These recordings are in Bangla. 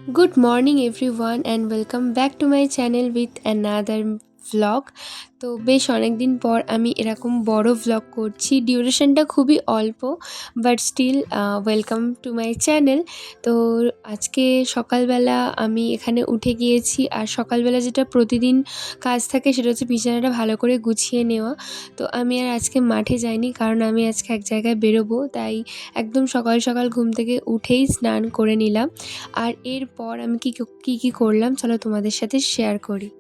Good morning everyone and welcome back to my channel with another vlog। তো বেশ অনেক দিন পর আমি এরকম বড় ভ্লগ করছি, ডিউরেশনটা খুবই অল্প but still welcome to my channel. তো আজকে সকালবেলা আমি এখানে উঠে গিয়েছি, আর সকালবেলা যেটা প্রতিদিন কাজ থাকে সেটা হচ্ছে বিছানাটা ভালো করে গুছিয়ে নেওয়া। তো আমি আর আজকে মাঠে যাইনি, কারণ আমি আজকে এক জায়গায় বেরোবো, তাই একদম সকাল সকাল ঘুম থেকে উঠেই স্নান করে নিলাম। আর এরপর আমি কী করলাম চলো তোমাদের সাথে শেয়ার করি।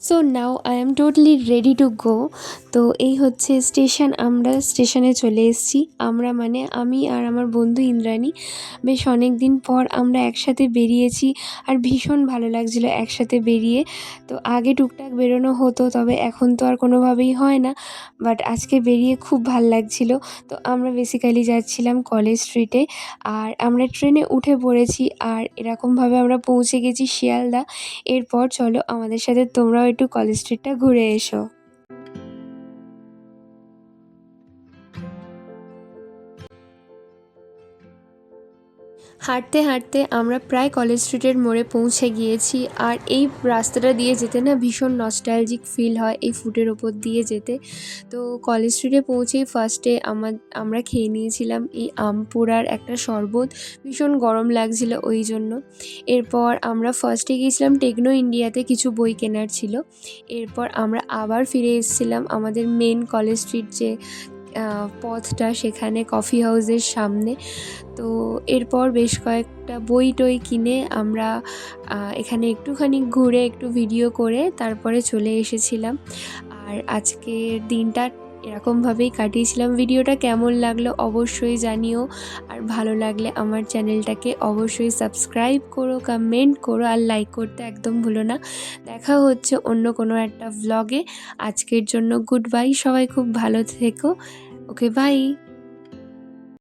So now I am totally ready to go. তো এই হচ্ছে স্টেশন, আমরা স্টেশনে চলে এসেছি। আমরা মানে আমি আর আমার বন্ধু ইন্দ্রাণী, বেশ অনেক দিন পর আমরা একসাথে বেরিয়েছি, আর ভীষণ ভালো লাগছিলো একসাথে বেরিয়ে। তো আগে টুকটাক বেরোনো হতো, তবে এখন তো আর কোনোভাবেই হয় না, বাট আজকে বেরিয়ে খুব ভাল লাগছিলো। তো আমরা বেসিক্যালি যাচ্ছিলাম কলেজ স্ট্রিটে, আর আমরা ট্রেনে উঠে পড়েছি, আর এরকমভাবে আমরা পৌঁছে গেছি শিয়ালদা। এরপর চলো আমাদের সাথে তোমরাও একটু কলেজ স্ট্রিটটা ঘুরে এসো। হাঁটতে হাঁটতে আমরা প্রায় কলেজ স্ট্রিটের মোড়ে পৌঁছে গিয়েছি, আর এই রাস্তাটা দিয়ে যেতে না ভীষণ নস্টালজিক ফিল হয় এই ফুটের ওপর দিয়ে যেতে। তো কলেজ স্ট্রিটে পৌঁছেই ফার্স্টে আমরা খেয়ে নিয়েছিলাম এই আম পোড়ার একটা শরবত, ভীষণ গরম লাগছিল ওই জন্য। এরপর আমরা ফার্স্টে গিয়েছিলাম টেকনো ইন্ডিয়াতে, কিছু বই কেনার ছিল। এরপর আমরা আবার ফিরে এসেছিলাম আমাদের মেন কলেজ স্ট্রিট যে পথটা, সেখানে কফি হাউসের সামনে। তো এরপর বেশ কয়েকটা বই টই কিনে আমরা এখানে একটুখানি ঘুরে একটু ভিডিও করে তারপরে চলে এসেছিলাম। আর আজকের দিনটা এরকমভাবেই কাটিয়েছিলাম। ভিডিওটা কেমন লাগলো অবশ্যই জানিও, আর ভালো লাগলে আমার চ্যানেলটাকে অবশ্যই সাবস্ক্রাইব করো, কমেন্ট করো, আর লাইক করতে একদম ভুলো না। দেখা হচ্ছে অন্য কোনো একটা ভ্লগে। আজকের জন্য গুড বাই, সবাই খুব ভালো থেকো। Okay bye.